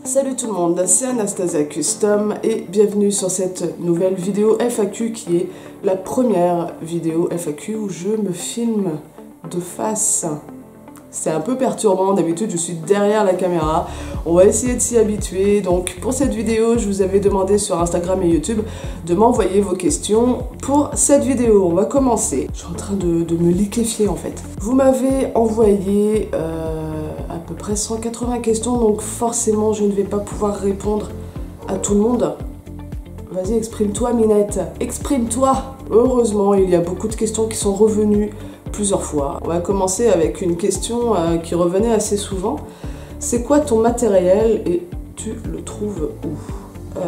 Salut tout le monde, c'est Anastasia Custom et bienvenue sur cette nouvelle vidéo FAQ qui est la première vidéo FAQ où je me filme de face. C'est un peu perturbant, d'habitude je suis derrière la caméra, on va essayer de s'y habituer. Donc pour cette vidéo, je vous avais demandé sur Instagram et YouTube de m'envoyer vos questions pour cette vidéo. On va commencer. Je suis en train de me liquéfier en fait. Vous m'avez envoyé à peu près 180 questions, donc forcément je ne vais pas pouvoir répondre à tout le monde. Vas-y, exprime-toi Minette, exprime-toi! Heureusement, il y a beaucoup de questions qui sont revenues plusieurs fois. On va commencer avec une question qui revenait assez souvent. C'est quoi ton matériel et tu le trouves où?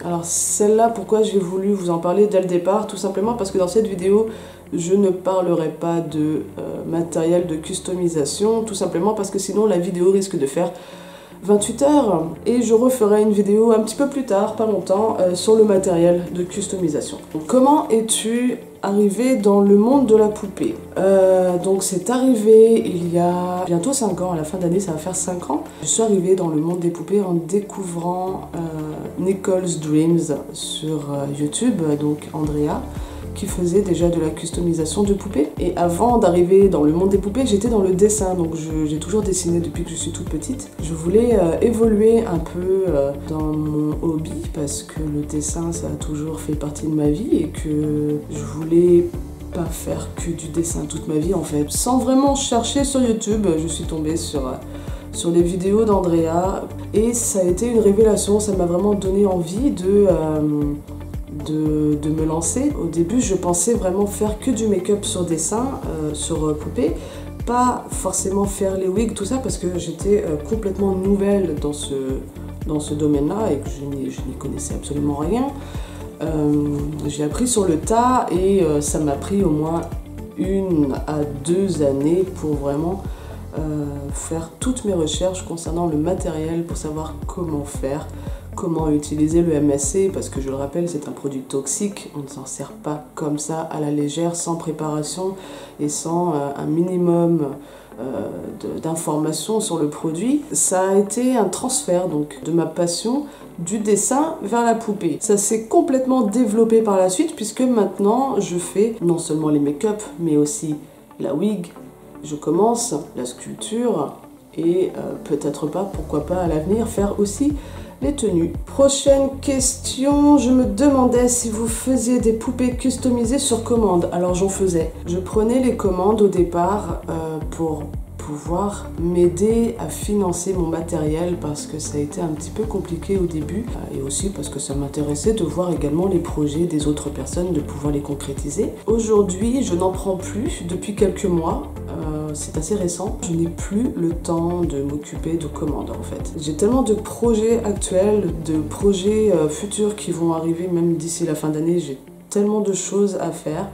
Alors celle-là, pourquoi j'ai voulu vous en parler dès le départ? Tout simplement parce que dans cette vidéo, je ne parlerai pas de matériel de customisation, tout simplement parce que sinon la vidéo risque de faire 28 heures et je referai une vidéo un petit peu plus tard, pas longtemps, sur le matériel de customisation. Donc, comment es-tu arrivé dans le monde de la poupée? Donc c'est arrivé il y a bientôt 5 ans, à la fin d'année ça va faire 5 ans. Je suis arrivée dans le monde des poupées en découvrant Nicole's Dreams sur YouTube, donc Andrea, qui faisait déjà de la customisation de poupées. Et avant d'arriver dans le monde des poupées, j'étais dans le dessin, donc j'ai toujours dessiné depuis que je suis toute petite. Je voulais évoluer un peu dans mon hobby, parce que le dessin, ça a toujours fait partie de ma vie, et que je voulais pas faire que du dessin toute ma vie en fait. Sans vraiment chercher sur YouTube, je suis tombée sur les vidéos d'Andrea, et ça a été une révélation, ça m'a vraiment donné envie de me lancer. Au début, je pensais vraiment faire que du make-up sur dessin, sur poupée, pas forcément faire les wigs, tout ça, parce que j'étais complètement nouvelle dans ce domaine-là et que je n'y connaissais absolument rien. J'ai appris sur le tas et ça m'a pris au moins 1 à 2 années pour vraiment faire toutes mes recherches concernant le matériel, pour savoir comment faire, comment utiliser le MSC, parce que je le rappelle, c'est un produit toxique, on ne s'en sert pas comme ça à la légère, sans préparation et sans un minimum d'informations sur le produit. Ça a été un transfert donc de ma passion du dessin vers la poupée. Ça s'est complètement développé par la suite, puisque maintenant je fais non seulement les make-up, mais aussi la wig, je commence la sculpture et peut-être pas, pourquoi pas à l'avenir, faire aussi les tenues. Prochaine question, je me demandais si vous faisiez des poupées customisées sur commande. Alors j'en faisais. Je prenais les commandes au départ pour pouvoir m'aider à financer mon matériel, parce que ça a été un petit peu compliqué au début, et aussi parce que ça m'intéressait de voir également les projets des autres personnes, de pouvoir les concrétiser. Aujourd'hui, je n'en prends plus depuis quelques mois. C'est assez récent. Je n'ai plus le temps de m'occuper de commandes en fait. J'ai tellement de projets actuels, de projets futurs qui vont arriver même d'ici la fin d'année. J'ai tellement de choses à faire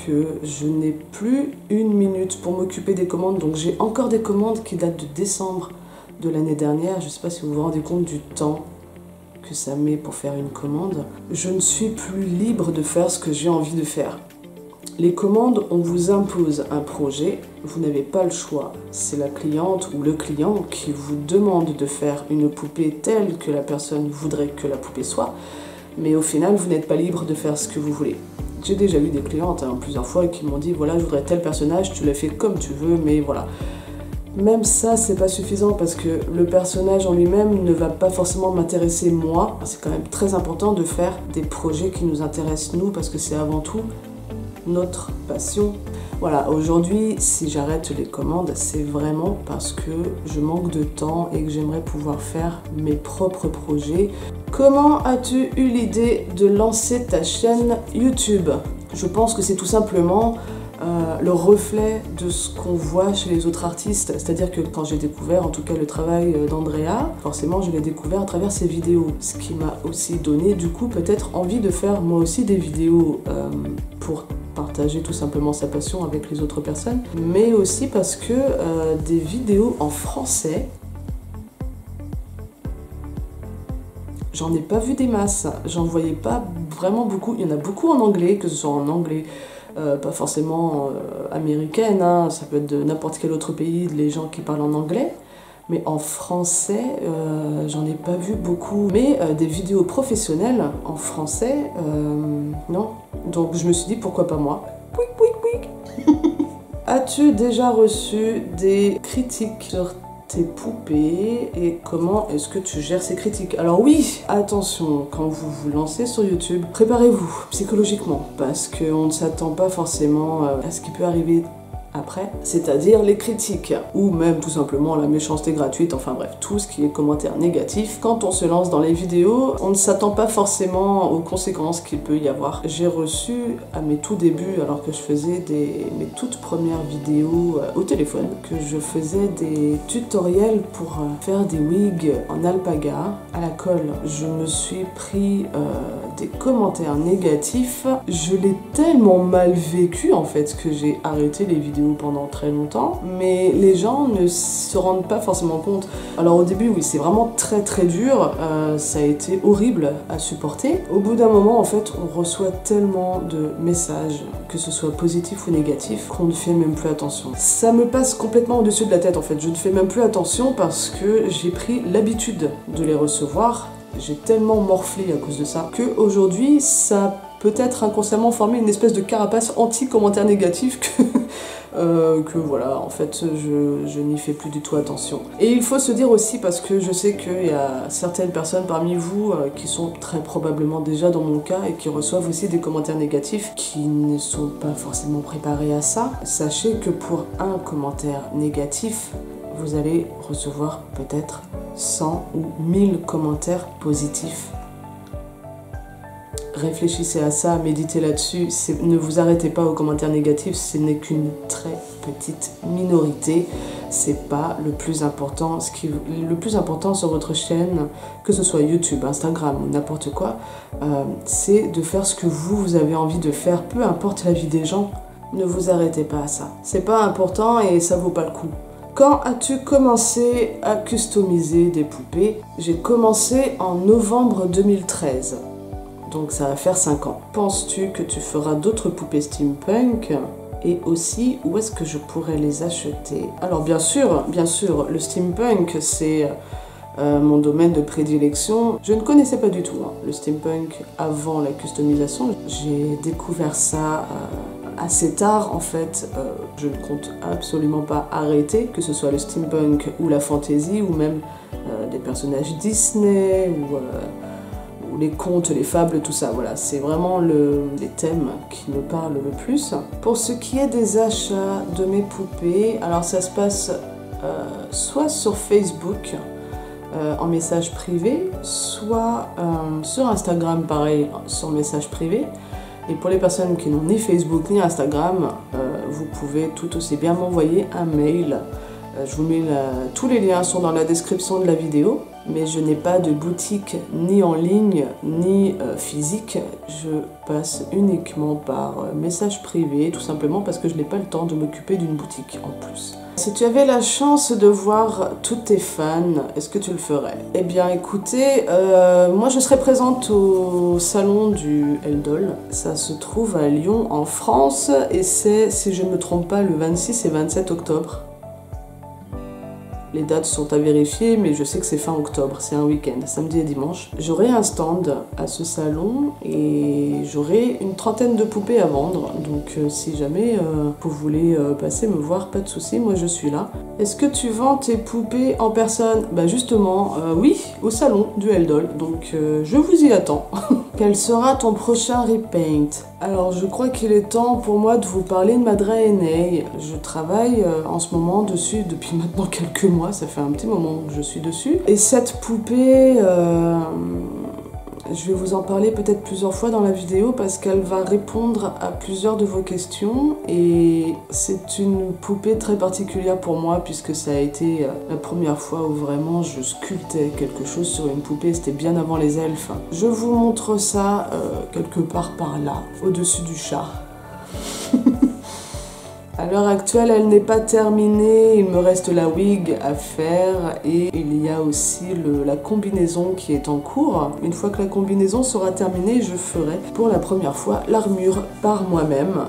que je n'ai plus 1 minute pour m'occuper des commandes. Donc j'ai encore des commandes qui datent de décembre de l'année dernière. Je ne sais pas si vous vous rendez compte du temps que ça met pour faire une commande. Je ne suis plus libre de faire ce que j'ai envie de faire. Les commandes, on vous impose un projet, vous n'avez pas le choix. C'est la cliente ou le client qui vous demande de faire une poupée telle que la personne voudrait que la poupée soit, mais au final, vous n'êtes pas libre de faire ce que vous voulez. J'ai déjà eu des clientes plusieurs fois qui m'ont dit « voilà, je voudrais tel personnage, tu l'as fait comme tu veux, mais voilà ». Même ça, c'est pas suffisant, parce que le personnage en lui-même ne va pas forcément m'intéresser moi. C'est quand même très important de faire des projets qui nous intéressent nous, parce que c'est avant tout notre passion. Voilà, aujourd'hui, si j'arrête les commandes, c'est vraiment parce que je manque de temps et que j'aimerais pouvoir faire mes propres projets. Comment as-tu eu l'idée de lancer ta chaîne YouTube? Je pense que c'est tout simplement le reflet de ce qu'on voit chez les autres artistes. C'est-à-dire que quand j'ai découvert en tout cas le travail d'Andrea, forcément je l'ai découvert à travers ses vidéos. Ce qui m'a aussi donné du coup peut-être envie de faire moi aussi des vidéos pour partager tout simplement sa passion avec les autres personnes, mais aussi parce que des vidéos en français, j'en ai pas vu des masses, j'en voyais pas vraiment beaucoup. Il y en a beaucoup en anglais, que ce soit en anglais, pas forcément américaine, hein, ça peut être de n'importe quel autre pays, les gens qui parlent en anglais, Mais en français, j'en ai pas vu beaucoup. Mais des vidéos professionnelles en français, non. Donc je me suis dit, pourquoi pas moi? Pouic, pouic, pouic. As-tu déjà reçu des critiques sur tes poupées et comment est-ce que tu gères ces critiques? Alors oui, attention, quand vous vous lancez sur YouTube, préparez-vous psychologiquement parce qu'on ne s'attend pas forcément à ce qui peut arriver après, c'est-à-dire les critiques, ou même tout simplement la méchanceté gratuite, enfin bref, tout ce qui est commentaire négatif. Quand on se lance dans les vidéos, on ne s'attend pas forcément aux conséquences qu'il peut y avoir. J'ai reçu à mes tout débuts, alors que je faisais mes toutes premières vidéos au téléphone, que je faisais des tutoriels pour faire des wigs en alpaga à la colle. Je me suis pris des commentaires négatifs. Je l'ai tellement mal vécu en fait que j'ai arrêté les vidéos pendant très longtemps, mais les gens ne se rendent pas forcément compte. Alors au début, oui, c'est vraiment très très dur, ça a été horrible à supporter. Au bout d'un moment, en fait, on reçoit tellement de messages, que ce soit positif ou négatif, qu'on ne fait même plus attention. Ça me passe complètement au-dessus de la tête, en fait. Je ne fais même plus attention parce que j'ai pris l'habitude de les recevoir. J'ai tellement morflé à cause de ça qu'aujourd'hui, ça peut-être inconsciemment formé une espèce de carapace anti-commentaires négatifs que voilà, en fait, je n'y fais plus du tout attention. Et il faut se dire aussi, parce que je sais qu'il y a certaines personnes parmi vous qui sont très probablement déjà dans mon cas et qui reçoivent aussi des commentaires négatifs qui ne sont pas forcément préparés à ça. Sachez que pour un commentaire négatif, vous allez recevoir peut-être 100 ou 1000 commentaires positifs. Réfléchissez à ça, méditez là-dessus, ne vous arrêtez pas aux commentaires négatifs, ce n'est qu'une très petite minorité, c'est pas le plus important. Le plus important sur votre chaîne, que ce soit YouTube, Instagram ou n'importe quoi, c'est de faire ce que vous avez envie de faire, peu importe la vie des gens, ne vous arrêtez pas à ça. C'est pas important et ça vaut pas le coup. Quand as-tu commencé à customiser des poupées? J'ai commencé en novembre 2013. Donc ça va faire 5 ans. Penses-tu que tu feras d'autres poupées steampunk? Et aussi, où est-ce que je pourrais les acheter? Alors bien sûr, le steampunk, c'est mon domaine de prédilection. Je ne connaissais pas du tout le steampunk avant la customisation. J'ai découvert ça assez tard en fait. Je ne compte absolument pas arrêter, que ce soit le steampunk ou la fantasy, ou même des personnages Disney, ou les contes, les fables, tout ça, voilà, c'est vraiment les thèmes qui me parlent le plus. Pour ce qui est des achats de mes poupées, alors ça se passe soit sur Facebook, en message privé, soit sur Instagram, pareil, sur message privé. Et pour les personnes qui n'ont ni Facebook ni Instagram, vous pouvez tout aussi bien m'envoyer un mail. Je vous mets tous les liens sont dans la description de la vidéo. Mais je n'ai pas de boutique ni en ligne ni physique, je passe uniquement par message privé, tout simplement parce que je n'ai pas le temps de m'occuper d'une boutique en plus. Si tu avais la chance de voir tous tes fans, est-ce que tu le ferais? Eh bien écoutez, moi je serai présente au salon du Eldol, ça se trouve à Lyon en France et c'est, si je ne me trompe pas, le 26 et 27 octobre. Les dates sont à vérifier, mais je sais que c'est fin octobre, c'est un week-end, samedi et dimanche. J'aurai un stand à ce salon et j'aurai une trentaine de poupées à vendre. Donc si jamais vous voulez passer me voir, pas de souci, moi je suis là. Est-ce que tu vends tes poupées en personne? Bah justement, oui, au salon du Eldol, donc je vous y attends. Quel sera ton prochain repaint? Alors je crois qu'il est temps pour moi de vous parler de ma Draenei. Je travaille en ce moment dessus depuis maintenant quelques mois, ça fait un petit moment que je suis dessus. Et cette poupée, je vais vous en parler peut-être plusieurs fois dans la vidéo parce qu'elle va répondre à plusieurs de vos questions et c'est une poupée très particulière pour moi puisque ça a été la première fois où vraiment je sculptais quelque chose sur une poupée, c'était bien avant les elfes. Je vous montre ça quelque part par là, au-dessus du chat. À l'heure actuelle, elle n'est pas terminée, il me reste la wig à faire et il y a aussi la combinaison qui est en cours. Une fois que la combinaison sera terminée, je ferai pour la première fois l'armure par moi-même,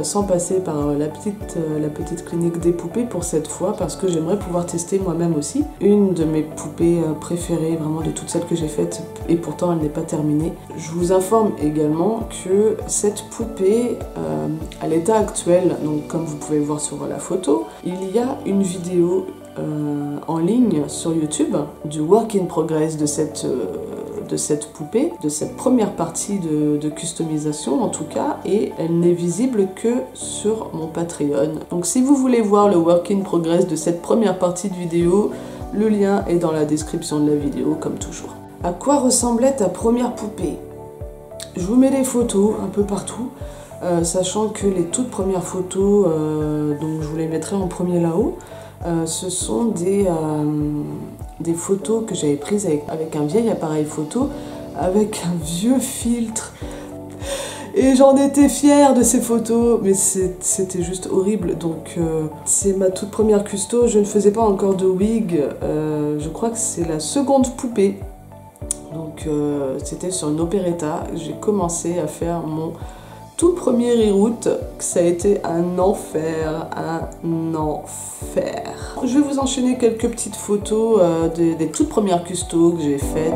sans passer par la petite clinique des poupées pour cette fois, parce que j'aimerais pouvoir tester moi-même aussi. Une de mes poupées préférées, vraiment de toutes celles que j'ai faites, et pourtant elle n'est pas terminée. Je vous informe également que cette poupée, à l'état actuel, donc comme vous pouvez voir sur la photo, il y a une vidéo en ligne sur YouTube du work in progress de cette poupée, de cette première partie de customisation en tout cas, et elle n'est visible que sur mon Patreon. Donc si vous voulez voir le work in progress de cette première partie de vidéo, le lien est dans la description de la vidéo comme toujours. À quoi ressemblait ta première poupée? Je vous mets des photos un peu partout, sachant que les toutes premières photos, donc je vous les mettrai en premier là-haut, ce sont des photos que j'avais prises avec un vieil appareil photo, avec un vieux filtre. Et j'en étais fière de ces photos, mais c'était juste horrible. Donc c'est ma toute première custo, je ne faisais pas encore de wig, je crois que c'est la seconde poupée. Donc c'était sur une opéretta, j'ai commencé à faire mon tout premier reroute, ça a été un enfer, un enfer. Je vais vous enchaîner quelques petites photos des toutes premières custos que j'ai faites.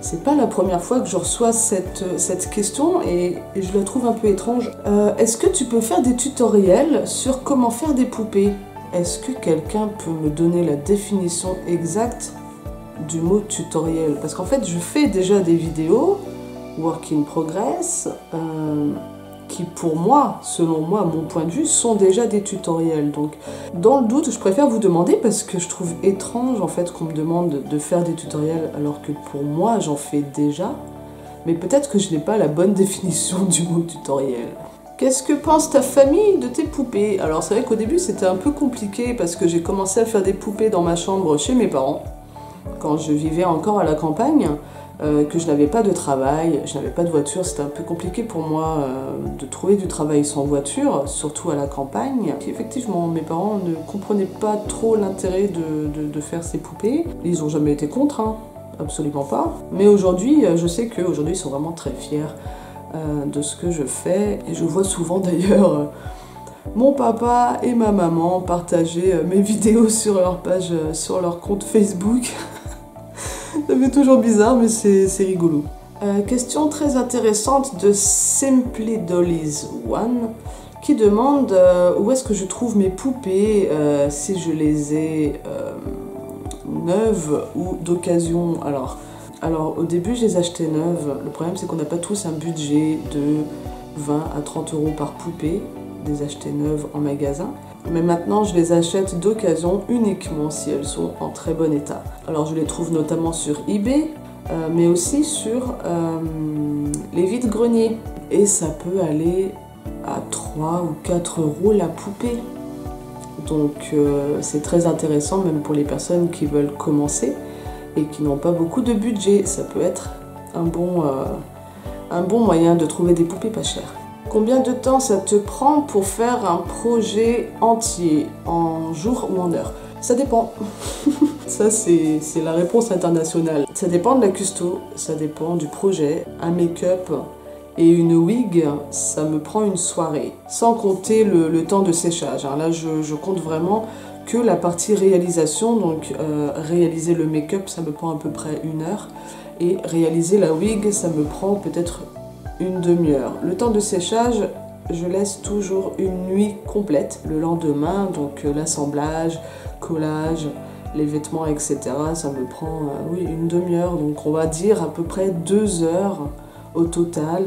C'est pas la première fois que je reçois cette question et je la trouve un peu étrange. Est-ce que tu peux faire des tutoriels sur comment faire des poupées? Est-ce que quelqu'un peut me donner la définition exacte du mot tutoriel? Parce qu'en fait, je fais déjà des vidéos, work in progress, qui pour moi, selon moi, mon point de vue, sont déjà des tutoriels. Donc, dans le doute, je préfère vous demander parce que je trouve étrange en fait qu'on me demande de faire des tutoriels alors que pour moi, j'en fais déjà. Mais peut-être que je n'ai pas la bonne définition du mot tutoriel. Qu'est-ce que pense ta famille de tes poupées? Alors c'est vrai qu'au début, c'était un peu compliqué parce que j'ai commencé à faire des poupées dans ma chambre chez mes parents, quand je vivais encore à la campagne. Que je n'avais pas de travail, je n'avais pas de voiture, c'était un peu compliqué pour moi de trouver du travail sans voiture, surtout à la campagne. Et effectivement, mes parents ne comprenaient pas trop l'intérêt de faire ces poupées. Ils n'ont jamais été contre, hein, absolument pas. Mais aujourd'hui, je sais qu'aujourd'hui, ils sont vraiment très fiers de ce que je fais. Et je vois souvent d'ailleurs mon papa et ma maman partager mes vidéos sur leur page, sur leur compte Facebook. Ça fait toujours bizarre, mais c'est rigolo. Question très intéressante de Simply Dollies One qui demande où est-ce que je trouve mes poupées, si je les ai neuves ou d'occasion. Alors au début je les achetais neuves. Le problème c'est qu'on n'a pas tous un budget de 20 à 30 € par poupée, des acheter neuves en magasin. Mais maintenant, je les achète d'occasion uniquement si elles sont en très bon état. Alors, je les trouve notamment sur eBay, mais aussi sur les vides-greniers. Et ça peut aller à 3 ou 4 € la poupée. Donc, c'est très intéressant, même pour les personnes qui veulent commencer et qui n'ont pas beaucoup de budget. Ça peut être un bon moyen de trouver des poupées pas chères. Combien de temps ça te prend pour faire un projet entier, en jours ou en heures? Ça dépend. Ça, c'est la réponse internationale. Ça dépend de la custo, ça dépend du projet. Un make-up et une wig, ça me prend une soirée. Sans compter le temps de séchage. Alors là, je compte vraiment que la partie réalisation. Donc, réaliser le make-up, ça me prend à peu près 1 heure. Et réaliser la wig, ça me prend peut-être une demi-heure. Le temps de séchage, je laisse toujours une nuit complète. Le lendemain, donc l'assemblage, collage, les vêtements, etc. Ça me prend oui, une demi-heure. Donc on va dire à peu près 2 heures au total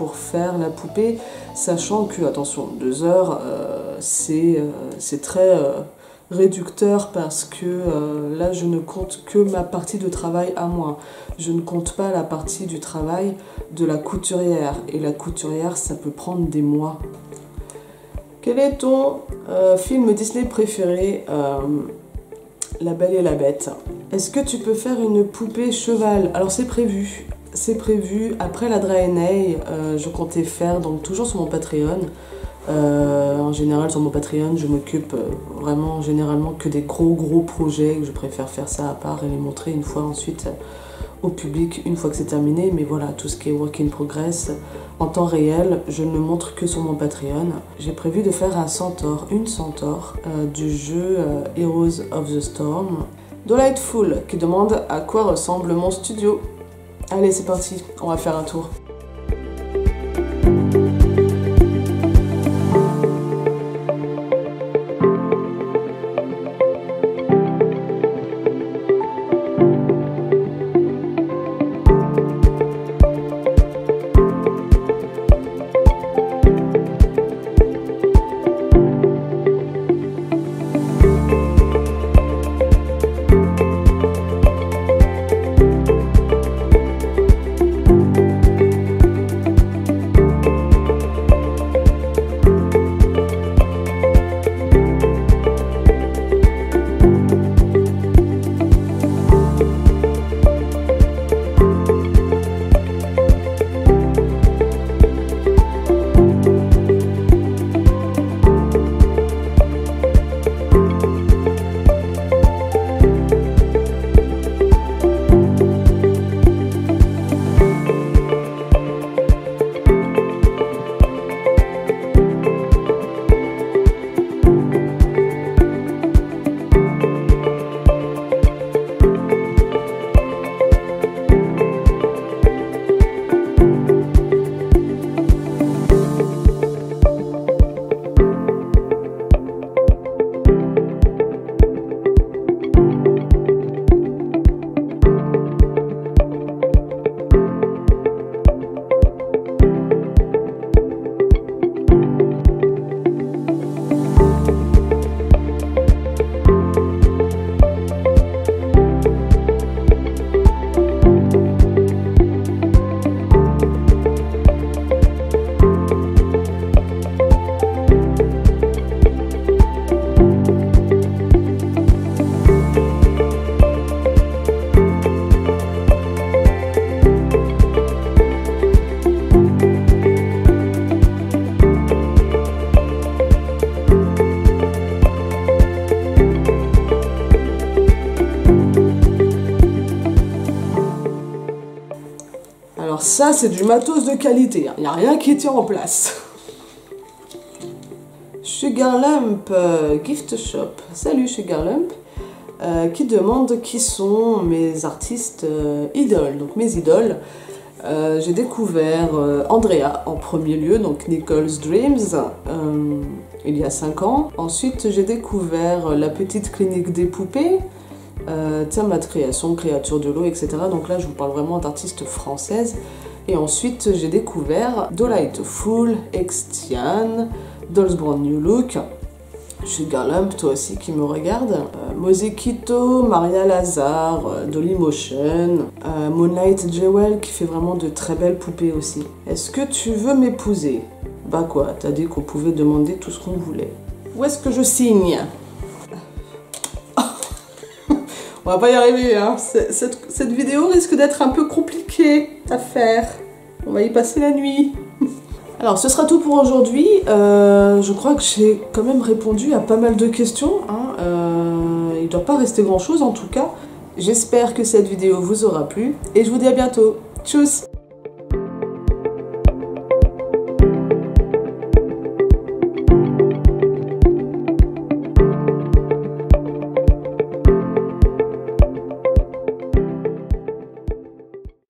pour faire la poupée, sachant que, attention, 2 heures, c'est très réducteur parce que là, je ne compte que ma partie de travail à moi. Je ne compte pas la partie du travail de la couturière. Et la couturière, ça peut prendre des mois. Quel est ton film Disney préféré? La Belle et la Bête. Est-ce que tu peux faire une poupée cheval? Alors c'est prévu. C'est prévu. Après la Draenei, je comptais faire, donc toujours sur mon Patreon. En général, sur mon Patreon, je m'occupe vraiment généralement que des gros projets. Je préfère faire ça à part et les montrer une fois ensuite au public, une fois que c'est terminé. Mais voilà, tout ce qui est work in progress, en temps réel, je ne le montre que sur mon Patreon. J'ai prévu de faire un centaure, une centaure du jeu Heroes of the Storm. Delightful qui demande à quoi ressemble mon studio. Allez, c'est parti, on va faire un tour. Alors ça, c'est du matos de qualité, il n'y a rien qui tient en place. Sugarlump Gift Shop. Salut Sugarlump, qui demande qui sont mes artistes idoles, donc mes idoles. J'ai découvert Andrea en premier lieu, donc Nicole's Dreams, il y a 5 ans. Ensuite, j'ai découvert La Petite Clinique des Poupées, Tiamat Création, Créature de l'eau, etc. Donc là, je vous parle vraiment d'artistes françaises. Et ensuite, j'ai découvert Delightful, Extian, Dolls Brand New Look, Sugarlump, toi aussi qui me regarde, Mozekito, Maria Lazare, Dailymotion, Moonlight Jewel qui fait vraiment de très belles poupées aussi. Est-ce que tu veux m'épouser? Bah quoi, t'as dit qu'on pouvait demander tout ce qu'on voulait. Où est-ce que je signe? On va pas y arriver, hein. Cette vidéo risque d'être un peu compliquée à faire. On va y passer la nuit. Alors, ce sera tout pour aujourd'hui. Je crois que j'ai quand même répondu à pas mal de questions, hein. Il ne doit pas rester grand-chose en tout cas. J'espère que cette vidéo vous aura plu et je vous dis à bientôt. Tchuss!